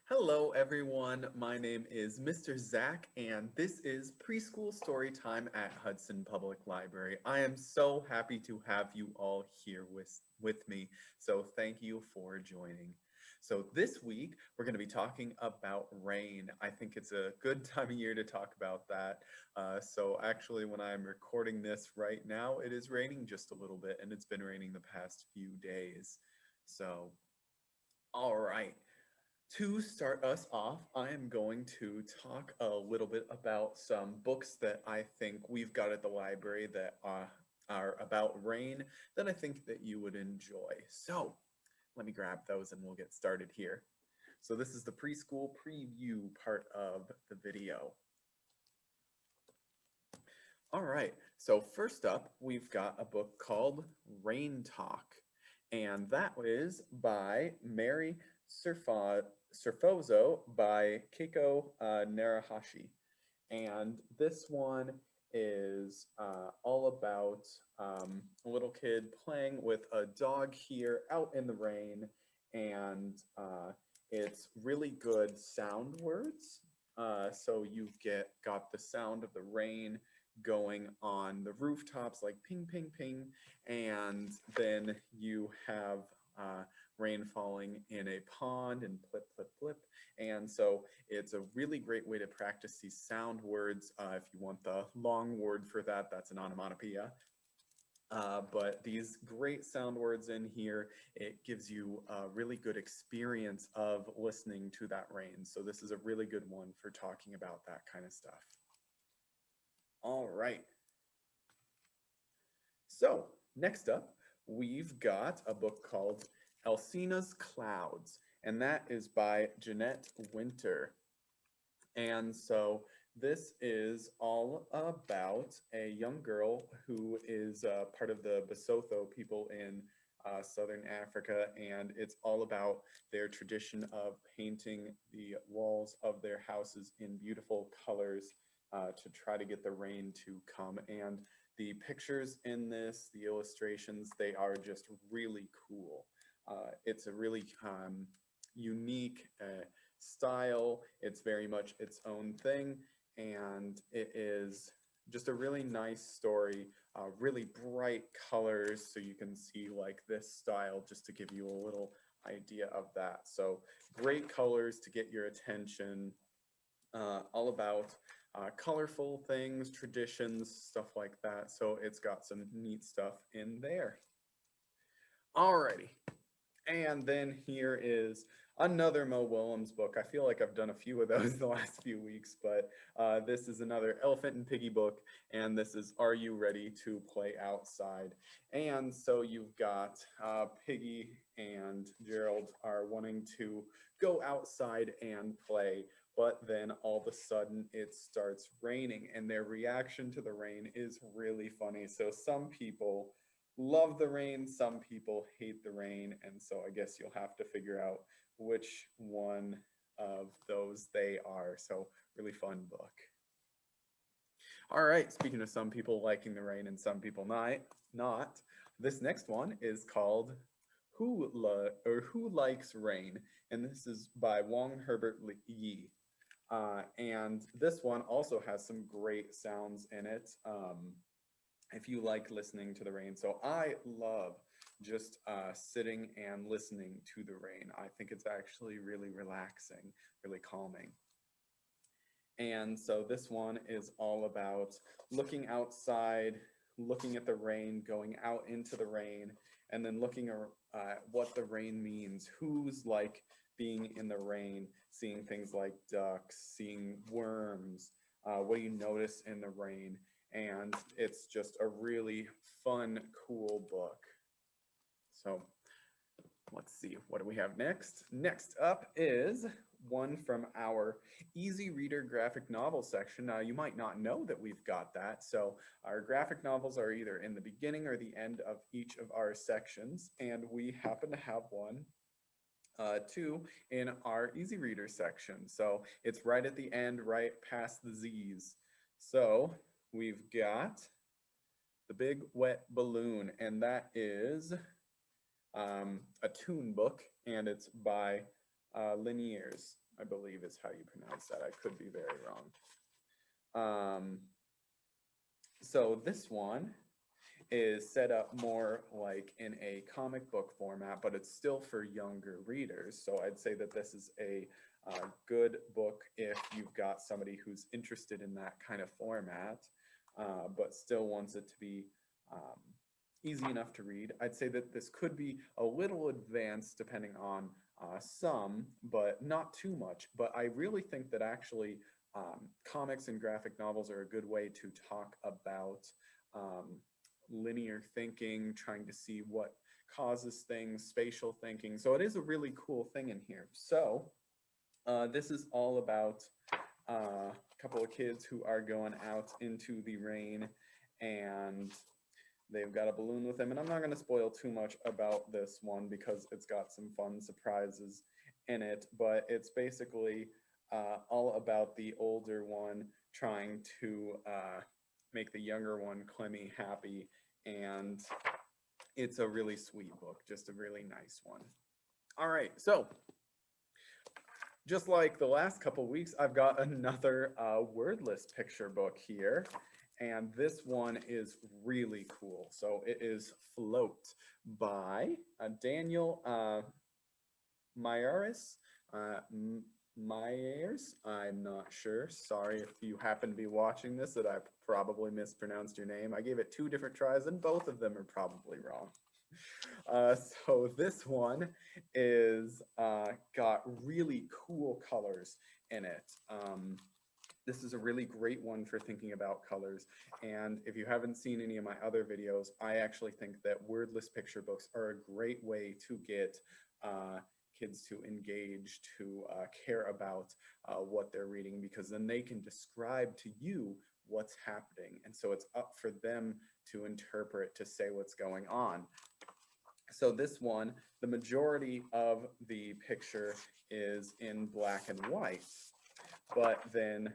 Hello, everyone. My name is Mr. Zach, and this is Preschool Storytime at Hudson Public Library. I am so happy to have you all here with me, so thank you for joining. So this week, we're going to be talking about rain. I think it's a good time of year to talk about that. So actually, when I'm recording this right now, it is raining just a little bit, and it's been raining the past few days. So, all right. To start us off, I am going to talk a little bit about some books that I think we've got at the library that are about rain that I think that you would enjoy. So let me grab those and we'll get started here. So this is the preschool preview part of the video. All right, so first up, we've got a book called Rain Talk, and that is by Mary Surfozo by Keiko Narahashi. And this one is all about a little kid playing with a dog here out in the rain, and it's really good sound words. So you've got the sound of the rain going on the rooftops like ping, ping, ping, and then you have rain falling in a pond and plip, plip, plip. And so it's a really great way to practice these sound words. If you want the long word for that, that's an onomatopoeia. But these great sound words in here, it gives you a really good experience of listening to that rain. So this is a really good one for talking about that kind of stuff. All right. So next up, we've got a book called Alcina's Clouds, and that is by Jeanette Winter. And so this is all about a young girl who is part of the Basotho people in Southern Africa, and it's all about their tradition of painting the walls of their houses in beautiful colors to try to get the rain to come. And the pictures in this, the illustrations, they are just really cool. It's a really unique style. It's very much its own thing, and it is just a really nice story, really bright colors, so you can see like this style just to give you a little idea of that. So great colors to get your attention, all about colorful things, traditions, stuff like that. So it's got some neat stuff in there. Alrighty. And then here is another Mo Willems book. I feel like I've done a few of those the last few weeks, but this is another Elephant and Piggy book, and this is Are You Ready to Play Outside? And so you've got Piggy and Gerald are wanting to go outside and play, but then all of a sudden it starts raining, and their reaction to the rain is really funny. So some people love the rain, some people hate the rain, and so I guess you'll have to figure out which one of those they are. So really fun book. All right, speaking of some people liking the rain and some people not, this next one is called Who Likes Rain, and this is by Wong Herbert Yi. And this one also has some great sounds in it. If you like listening to the rain. So I love just sitting and listening to the rain. I think it's actually really relaxing, really calming. And so this one is all about looking outside, looking at the rain, going out into the rain, and then looking at what the rain means. Who's like being in the rain, seeing things like ducks, seeing worms, what you notice in the rain. And it's just a really fun, cool book. So let's see, what do we have next? Next up is one from our Easy Reader graphic novel section. Now, you might not know that we've got that. So our graphic novels are either in the beginning or the end of each of our sections. And we happen to have one too in our Easy Reader section. So it's right at the end, right past the Z's. So we've got The Big Wet Balloon, and that is a toon book, and it's by Liniers. I believe is how you pronounce that. I could be very wrong. So this one is set up more like in a comic book format, but it's still for younger readers. So I'd say that this is a good book if you've got somebody who's interested in that kind of format, but still wants it to be easy enough to read. I'd say that this could be a little advanced depending on some, but not too much. But I really think that actually comics and graphic novels are a good way to talk about linear thinking, trying to see what causes things, spatial thinking. So it is a really cool thing in here. So this is all about a couple of kids who are going out into the rain, and they've got a balloon with them. And I'm not going to spoil too much about this one because it's got some fun surprises in it, but it's basically all about the older one trying to make the younger one, Clemmy, happy. And it's a really sweet book, just a really nice one. All right, so just like the last couple weeks, I've got another wordless picture book here. And this one is really cool. So it is Float by Daniel Myers. Myers, I'm not sure. Sorry if you happen to be watching this that I probably mispronounced your name. I gave it 2 different tries and both of them are probably wrong. So this one is got really cool colors in it. This is a really great one for thinking about colors. And if you haven't seen any of my other videos, I actually think that wordless picture books are a great way to get kids to engage, to care about what they're reading, because then they can describe to you what's happening. And so it's up for them to interpret, to say what's going on. So this one, the majority of the picture is in black and white, but then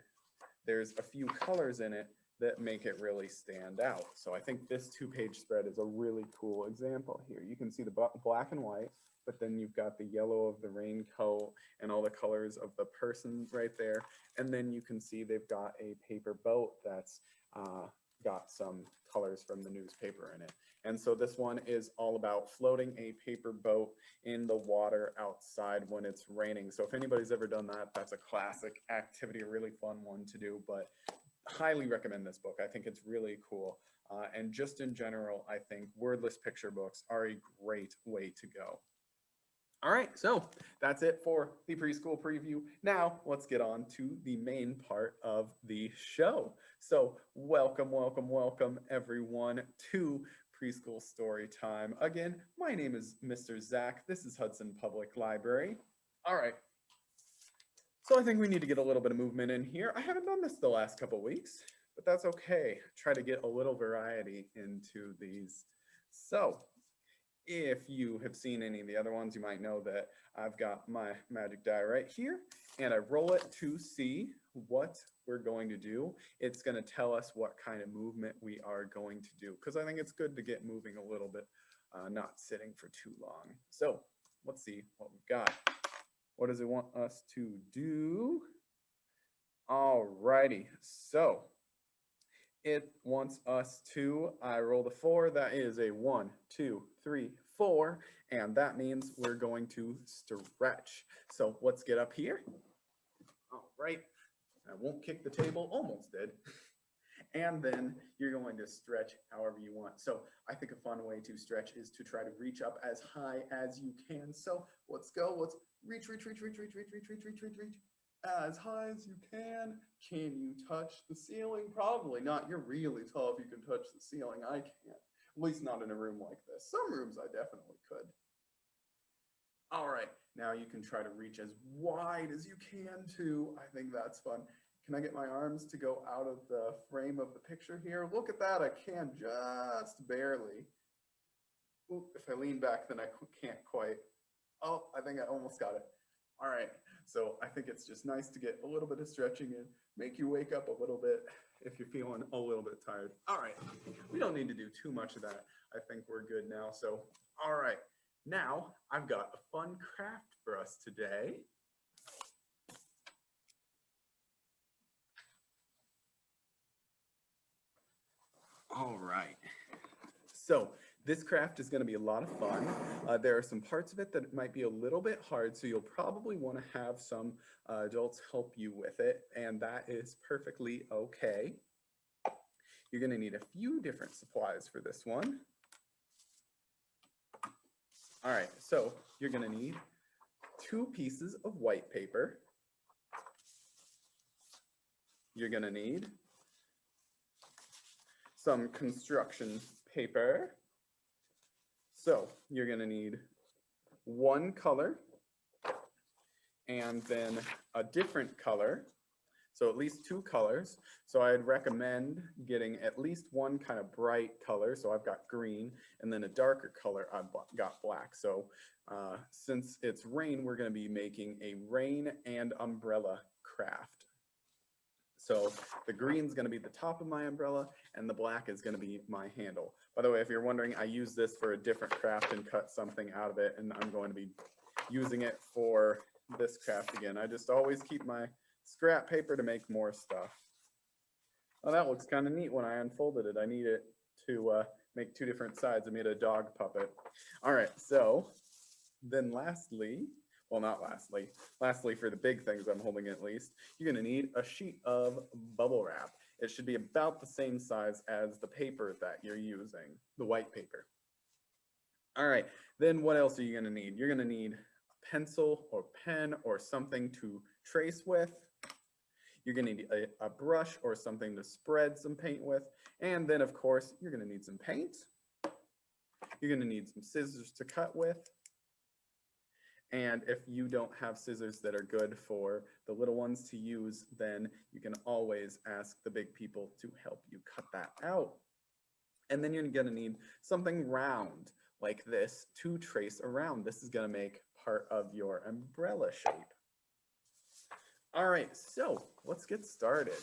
there's a few colors in it that make it really stand out. So I think this 2-page spread is a really cool example here. You can see the black and white, but then you've got the yellow of the raincoat and all the colors of the person right there. And then you can see they've got a paper boat that's got some colors from the newspaper in it. And so this one is all about floating a paper boat in the water outside when it's raining. So if anybody's ever done that, that's a classic activity, a really fun one to do, but highly recommend this book. I think it's really cool. And just in general, I think wordless picture books are a great way to go. All right, so that's it for the preschool preview. Now let's get on to the main part of the show. So welcome, welcome, welcome everyone to Preschool Story Time. Again, my name is Mr. Zach. This is Hudson Public Library. All right, so I think we need to get a little bit of movement in here. I haven't done this the last couple weeks, but that's okay. Try to get a little variety into these. So if you have seen any of the other ones, you might know that I've got my magic die right here, and I roll it to see what we're going to do. It's going to tell us what kind of movement we are going to do, because I think it's good to get moving a little bit, not sitting for too long. So let's see what we've got. What does it want us to do? All righty, so it wants us to, I rolled a 4, that is a 1, 2, 3, 4, and that means we're going to stretch. So let's get up here. All right, I won't kick the table, almost did. And then you're going to stretch however you want. So I think a fun way to stretch is to try to reach up as high as you can. So let's go, let's reach, reach, reach, reach, reach, reach, reach, reach, reach, reach, reach. As high as you can. Can you touch the ceiling? Probably not. You're really tall if you can touch the ceiling. I can't. At least not in a room like this. Some rooms I definitely could. All right. Now you can try to reach as wide as you can too. I think that's fun. Can I get my arms to go out of the frame of the picture here? Look at that. I can just barely. Ooh, if I lean back, then I can't quite. Oh, I think I almost got it. All right, so I think it's just nice to get a little bit of stretching in, make you wake up a little bit if you're feeling a little bit tired. All right, we don't need to do too much of that. I think we're good now. So, all right, now I've got a fun craft for us today. All right. So this craft is going to be a lot of fun. There are some parts of it that might be a little bit hard, so you'll probably want to have some adults help you with it, and that is perfectly okay. You're going to need a few different supplies for this one. All right, so you're going to need 2 pieces of white paper. You're going to need some construction paper. So you're going to need 1 color and then a different color. So at least 2 colors. So I'd recommend getting at least 1 kind of bright color. So I've got green, and then a darker color, I've got black. So since it's rain, we're going to be making a rain and umbrella craft. So the green's going to be the top of my umbrella, and the black is going to be my handle. By the way, if you're wondering, I use this for a different craft and cut something out of it, and I'm going to be using it for this craft again. I just always keep my scrap paper to make more stuff. Oh, that looks kind of neat when I unfolded it. I need it to make 2 different sides. I made a dog puppet. All right, so then lastly, well, not lastly, lastly for the big things I'm holding at least, you're going to need a sheet of bubble wrap. It should be about the same size as the paper that you're using, the white paper. All right, then what else are you going to need? You're going to need a pencil or pen or something to trace with. You're going to need a brush or something to spread some paint with. And then, of course, you're going to need some paint. You're going to need some scissors to cut with. And if you don't have scissors that are good for the little ones to use, then you can always ask the big people to help you cut that out. And then you're going to need something round like this to trace around. This is going to make part of your umbrella shape. All right, so let's get started.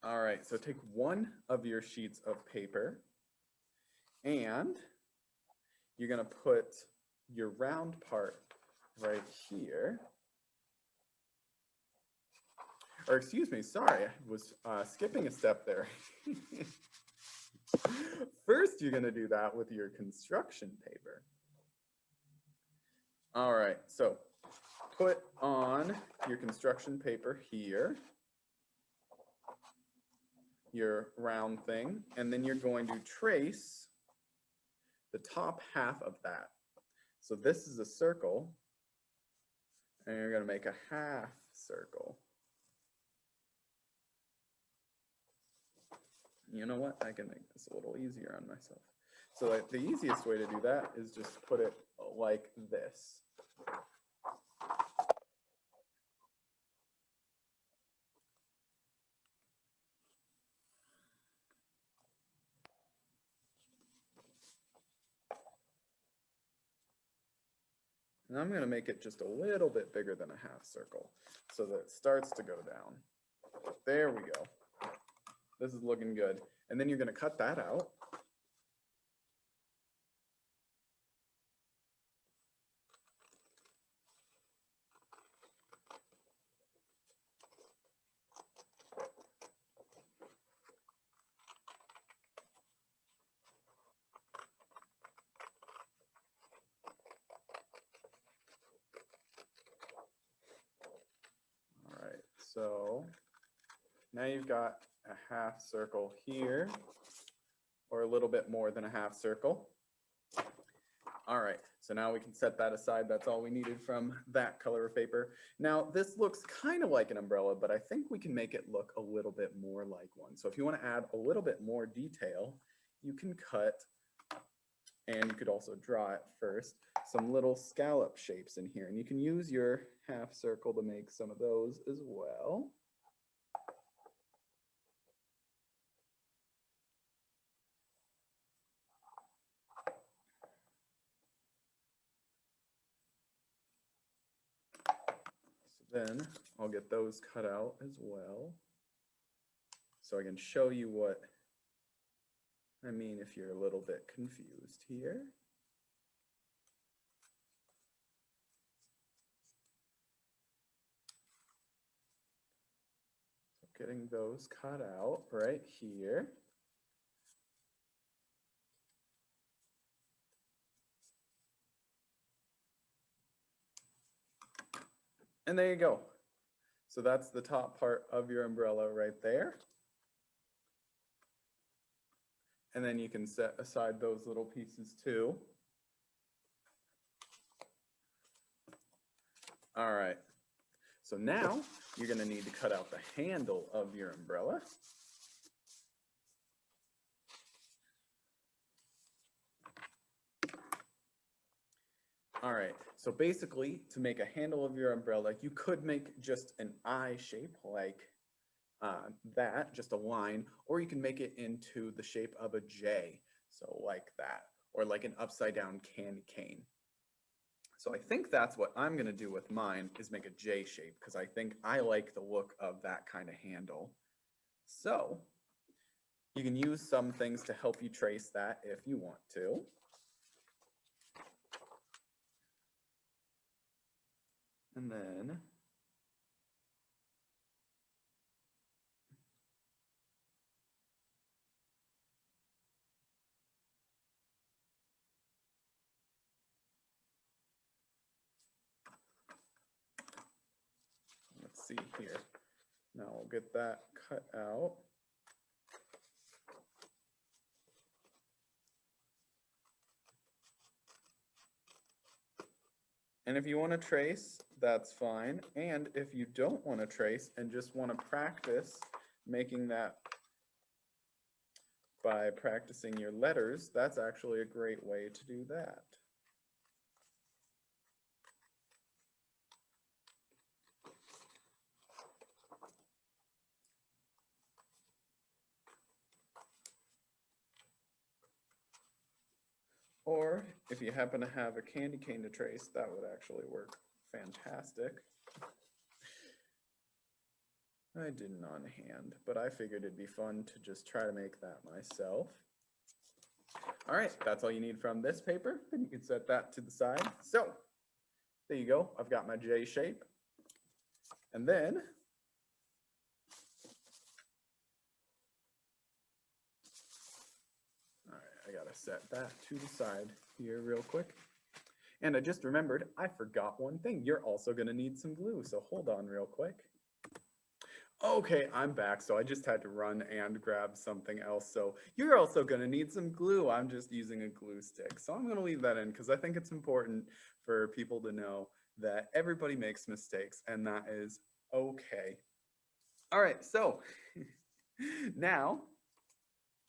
All right, so take 1 of your sheets of paper and you're going to put your round part right here. Or excuse me, sorry, I was skipping a step there. First, you're going to do that with your construction paper. All right, so put on your construction paper here, your round thing, and then you're going to trace the top half of that. So this is a circle, and you're going to make a half circle. You know what? I can make this a little easier on myself. So the easiest way to do that is just put it like this. And I'm going to make it just a little bit bigger than a half circle so that it starts to go down. There we go. This is looking good. And then you're going to cut that out. All right, so now you've got a half circle here, or a little bit more than a half circle. All right, so now we can set that aside. That's all we needed from that color of paper. Now, this looks kind of like an umbrella, but I think we can make it look a little bit more like one. So if you want to add a little bit more detail, you can cut, and you could also draw it first, some little scallop shapes in here. And you can use your half circle to make some of those as well. Then I'll get those cut out as well, so I can show you what I mean if you're a little bit confused here. getting those cut out right here. And there you go. So that's the top part of your umbrella right there. And then you can set aside those little pieces too. All right. So now you're going to need to cut out the handle of your umbrella. All right, so basically to make a handle of your umbrella, you could make just an I shape like that, just a line, or you can make it into the shape of a J, so like that, or like an upside down candy cane. So I think that's what I'm gonna do with mine, is make a J shape, because I think I like the look of that kind of handle. So you can use some things to help you trace that if you want to. And then let's see here. Now we'll get that cut out. And if you want to trace, that's fine. And if you don't want to trace and just want to practice making that by practicing your letters, that's actually a great way to do that. Or if you happen to have a candy cane to trace, that would actually work fantastic. I didn't on hand, but I figured it'd be fun to just try to make that myself. All right, that's all you need from this paper. Then you can set that to the side. So there you go. I've got my J shape. And then I gotta set that to the side here real quick. And I just remembered, I forgot one thing. You're also gonna need some glue, so hold on real quick. Okay, I'm back, so I just had to run and grab something else. So you're also gonna need some glue. I'm just using a glue stick. So I'm gonna leave that in because I think it's important for people to know that everybody makes mistakes and that is okay. All right, so now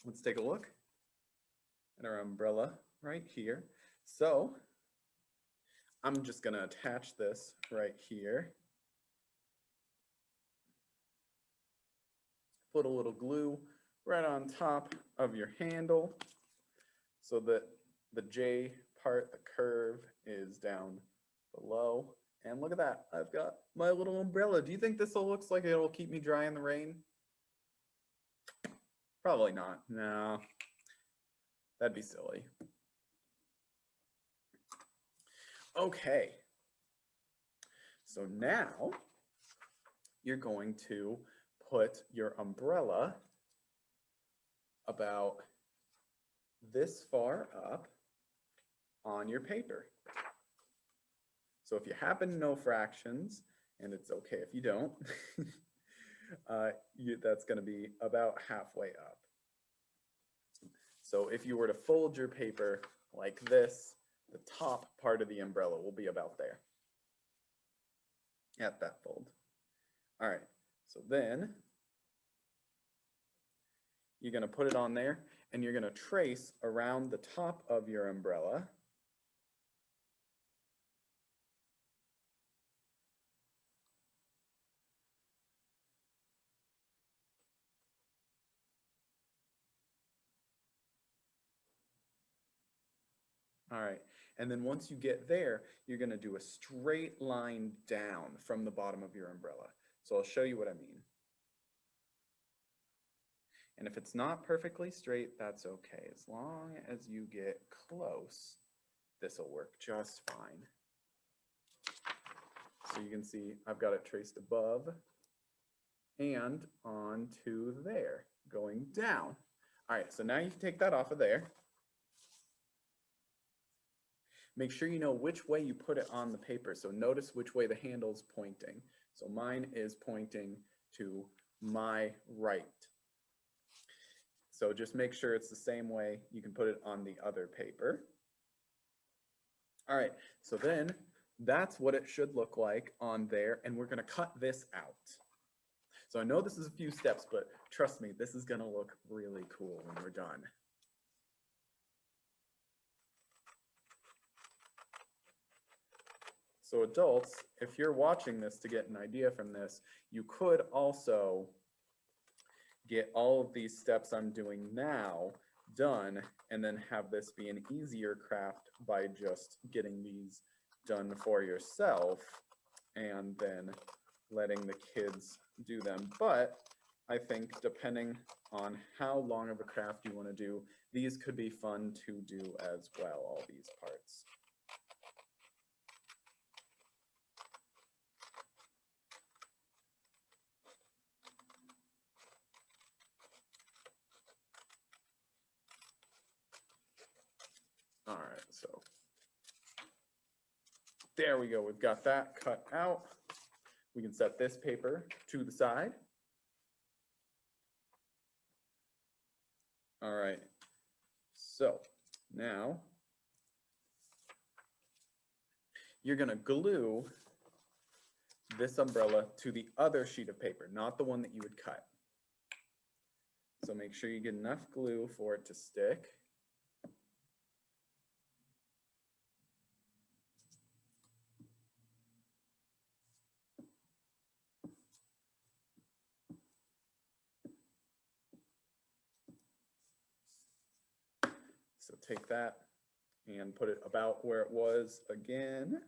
let's take a look and our umbrella right here. So I'm just gonna attach this right here. Put a little glue right on top of your handle so that the J part, the curve, is down below. And look at that, I've got my little umbrella. Do you think this will looks like it'll keep me dry in the rain? Probably not, no. That'd be silly. Okay, so now you're going to put your umbrella about this far up on your paper. So if you happen to know fractions, and it's okay if you don't, that's going to be about halfway up. So if you were to fold your paper like this, the top part of the umbrella will be about there at that fold. All right, so then you're going to put it on there and you're going to trace around the top of your umbrella. All right, and then once you get there, you're going to do a straight line down from the bottom of your umbrella. So I'll show you what I mean. And if it's not perfectly straight, that's okay. As long as you get close, this will work just fine. So you can see I've got it traced above and onto there, going down. All right, so now you can take that off of there. Make sure you know which way you put it on the paper. So notice which way the handle's pointing. So mine is pointing to my right. So just make sure it's the same way you can put it on the other paper. All right, so then that's what it should look like on there, and we're gonna cut this out. So I know this is a few steps, but trust me, this is gonna look really cool when we're done. So adults, if you're watching this to get an idea from this, you could also get all of these steps I'm doing now done and then have this be an easier craft by just getting these done for yourself and then letting the kids do them. But I think depending on how long of a craft you want to do, these could be fun to do as well, all these parts. All right, so there we go. We've got that cut out. We can set this paper to the side. All right, so now you're gonna glue this umbrella to the other sheet of paper, not the one that you would cut. So make sure you get enough glue for it to stick. So take that and put it about where it was again.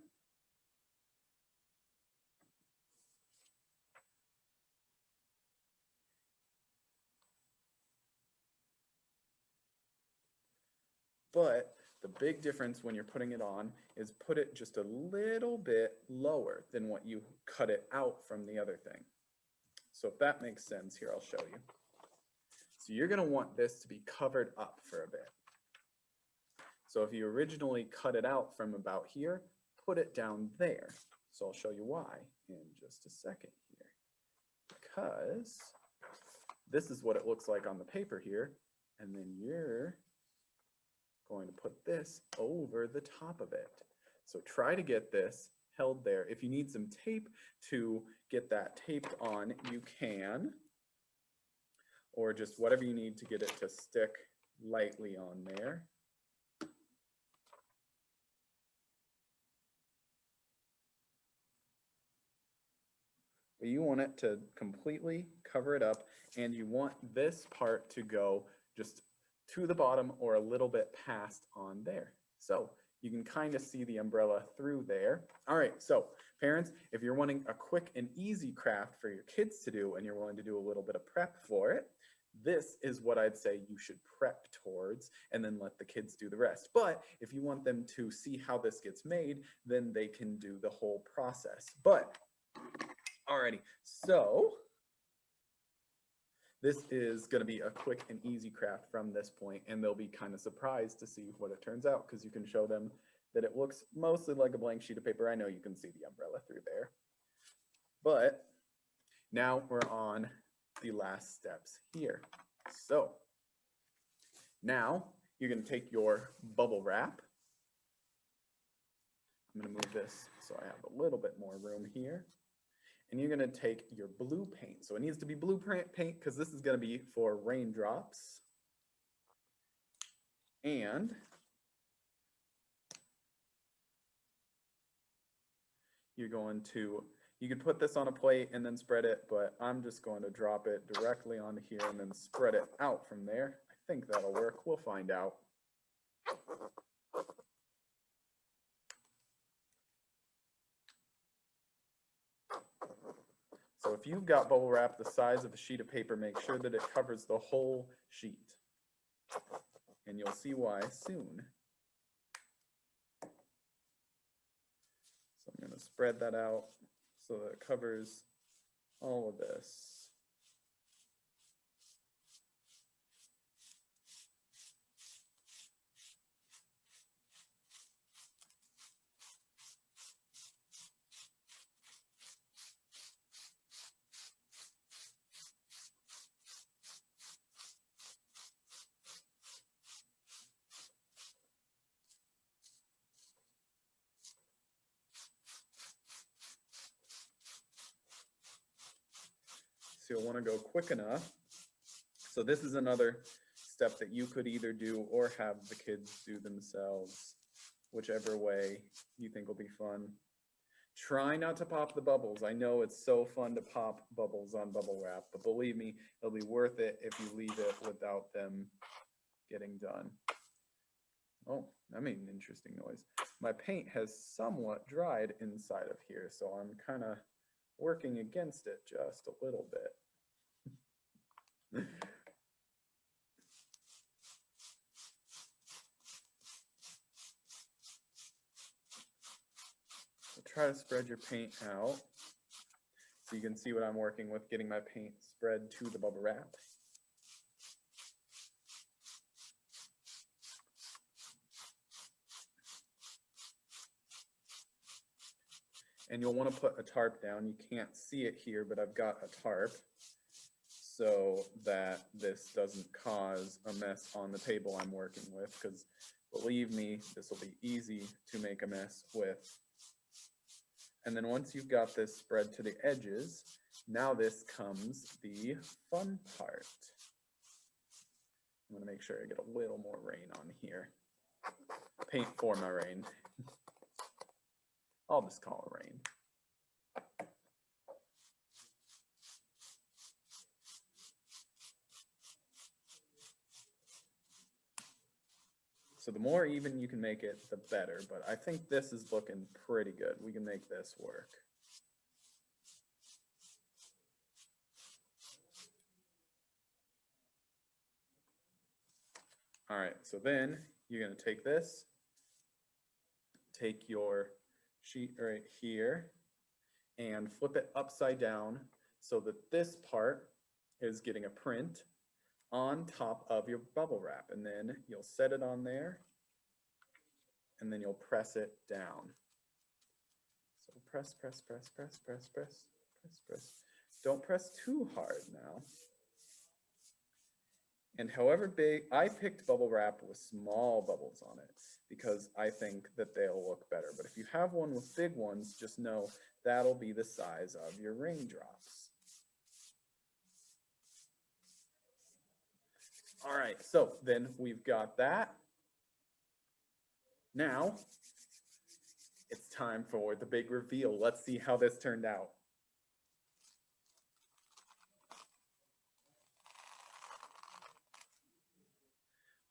But the big difference when you're putting it on is put it just a little bit lower than what you cut it out from the other thing. So if that makes sense, here I'll show you. So you're going to want this to be covered up for a bit. So if you originally cut it out from about here, put it down there. So I'll show you why in just a second here. Because this is what it looks like on the paper here, and then you're going to put this over the top of it. So try to get this held there. If you need some tape to get that taped on, you can, or just whatever you need to get it to stick lightly on there. But you want it to completely cover it up, and you want this part to go just to the bottom or a little bit past on there. So you can kind of see the umbrella through there. All right, so parents, if you're wanting a quick and easy craft for your kids to do and you're willing to do a little bit of prep for it, this is what I'd say you should prep towards and then let the kids do the rest. But if you want them to see how this gets made, then they can do the whole process. But alrighty, so this is going to be a quick and easy craft from this point, and they'll be kind of surprised to see what it turns out because you can show them that it looks mostly like a blank sheet of paper. I know you can see the umbrella through there. But now we're on the last steps here. So now you're going to take your bubble wrap. I'm going to move this so I have a little bit more room here. And you're going to take your blue paint. So it needs to be blue paint because this is going to be for raindrops. And you're going to, you could put this on a plate and then spread it, but I'm just going to drop it directly onto here and then spread it out from there. I think that'll work. We'll find out. So if you've got bubble wrap the size of a sheet of paper, make sure that it covers the whole sheet. And you'll see why soon. So I'm going to spread that out so that it covers all of this. So you'll want to go quick enough. So this is another step that you could either do or have the kids do themselves, whichever way you think will be fun. Try not to pop the bubbles. I know it's so fun to pop bubbles on bubble wrap, but believe me, it'll be worth it if you leave it without them getting done. Oh, that made an interesting noise. My paint has somewhat dried inside of here, so I'm kind of working against it just a little bit. So try to spread your paint out so you can see what I'm working with, getting my paint spread to the bubble wrap. And you'll want to put a tarp down. You can't see it here, but I've got a tarp so that this doesn't cause a mess on the table I'm working with, because believe me, this will be easy to make a mess with. And then once you've got this spread to the edges, now this comes the fun part. I'm going to make sure I get a little more rain on here. Paint for my rain. I'll just call it rain. So the more even you can make it, the better, but I think this is looking pretty good. We can make this work. All right, so then you're going to take this, take your sheet right here, and flip it upside down so that this part is getting a print on top of your bubble wrap. And then you'll set it on there, and then you'll press it down. So press, press, press, press, press, press, press, press. Don't press too hard now. And however big, I picked bubble wrap with small bubbles on it because I think that they'll look better. But if you have one with big ones, just know that'll be the size of your raindrops. All right, so then we've got that. Now it's time for the big reveal. Let's see how this turned out.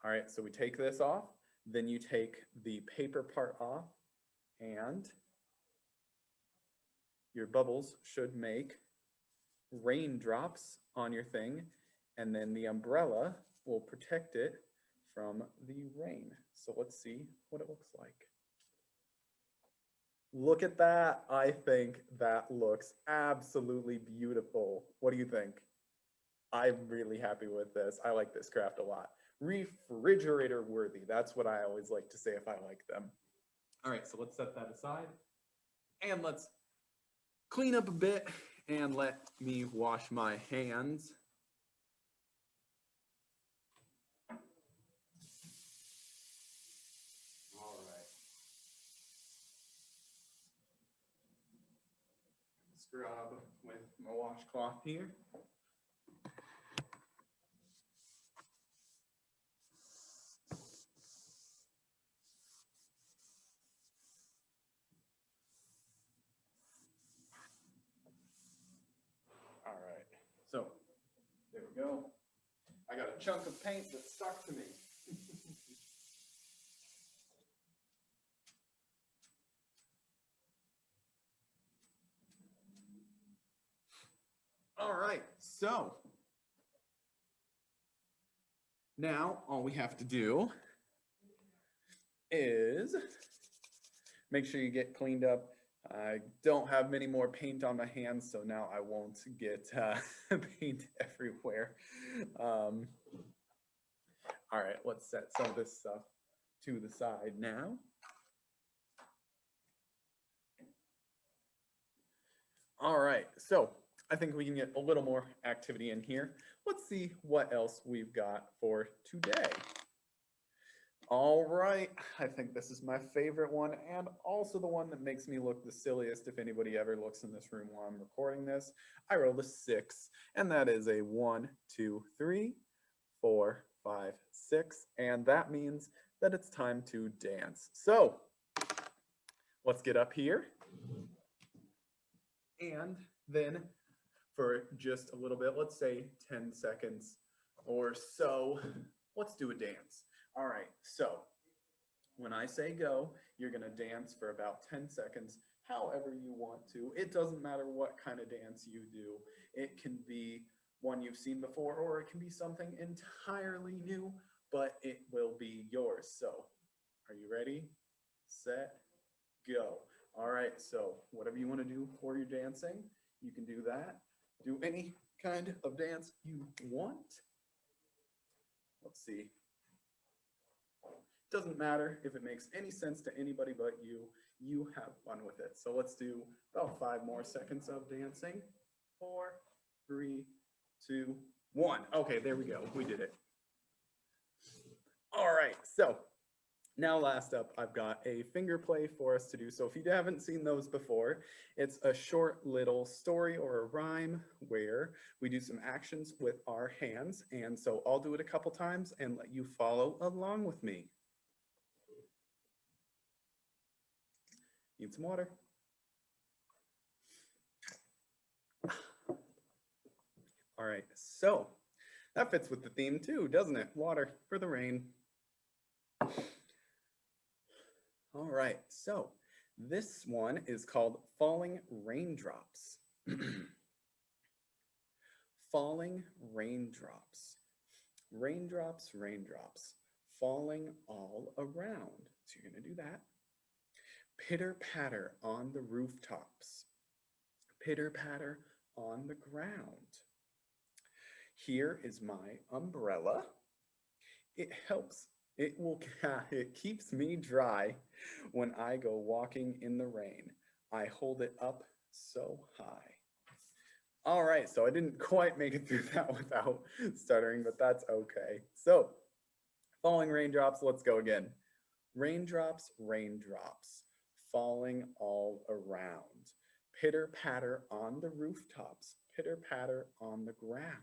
All right, so we take this off, then you take the paper part off, and your bubbles should make raindrops on your thing, and then the umbrella will protect it from the rain. So let's see what it looks like. Look at that. I think that looks absolutely beautiful. What do you think? I'm really happy with this. I like this craft a lot. Refrigerator worthy. That's what I always like to say if I like them. All right, so let's set that aside and let's clean up a bit and let me wash my hands. All right. Scrub with my washcloth here. All right, so there we go. I got a chunk of paint that stuck to me. All right, so now all we have to do is make sure you get cleaned up. I don't have many more paint on my hands, so now I won't get paint everywhere. All right, let's set some of this stuff to the side now. All right, so I think we can get a little more activity in here. Let's see what else we've got for today. All right, I think this is my favorite one and also the one that makes me look the silliest if anybody ever looks in this room while I'm recording this. I rolled a 6, and that is a 1, 2, 3, 4, 5, 6, and that means that it's time to dance. So let's get up here, and then for just a little bit, let's say 10 seconds or so, let's do a dance. All right, so when I say go, you're gonna dance for about 10 seconds, however you want to. It doesn't matter what kind of dance you do. It can be one you've seen before, or it can be something entirely new, but it will be yours. So, are you ready? Set, go. All right, so whatever you want to do for your dancing, you can do that. Do any kind of dance you want. Let's see. Doesn't matter if it makes any sense to anybody but you. You have fun with it. So let's do about 5 more seconds of dancing. 4, 3, 2, 1. Okay, there we go. We did it. All right, so now last up, I've got a finger play for us to do. So if you haven't seen those before, it's a short little story or a rhyme where we do some actions with our hands. And so I'll do it a couple times and let you follow along with me. Need some water. All right, so that fits with the theme too, doesn't it? Water for the rain. All right, so this one is called Falling Raindrops. Falling raindrops. Raindrops, raindrops, falling all around. So you're gonna do that. Pitter patter on the rooftops. Pitter patter on the ground. Here is my umbrella. It helps, it keeps me dry when I go walking in the rain. I hold it up so high. All right, so I didn't quite make it through that without stuttering, but that's okay. So, falling raindrops, let's go again. Raindrops, raindrops, falling all around. Pitter patter on the rooftops, pitter patter on the ground.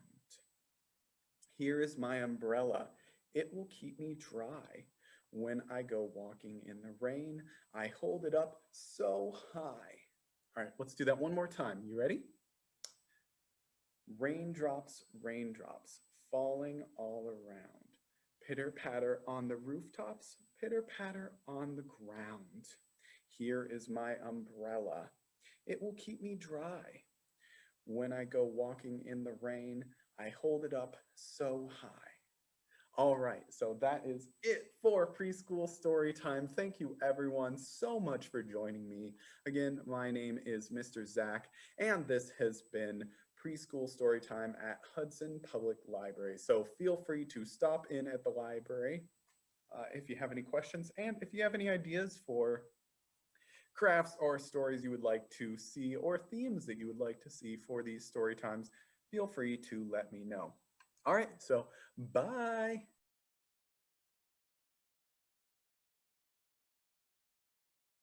Here is my umbrella. It will keep me dry. When I go walking in the rain, I hold it up so high. All right, let's do that one more time. You ready? Raindrops, raindrops, falling all around. Pitter patter on the rooftops, pitter patter on the ground. Here is my umbrella. It will keep me dry. When I go walking in the rain, I hold it up so high. All right, so that is it for preschool story time. Thank you everyone so much for joining me. Again, my name is Mr. Zach, and this has been preschool story time at Hudson Public Library. So feel free to stop in at the library if you have any questions, and if you have any ideas for crafts or stories you would like to see or themes that you would like to see for these story times, feel free to let me know. All right, so bye.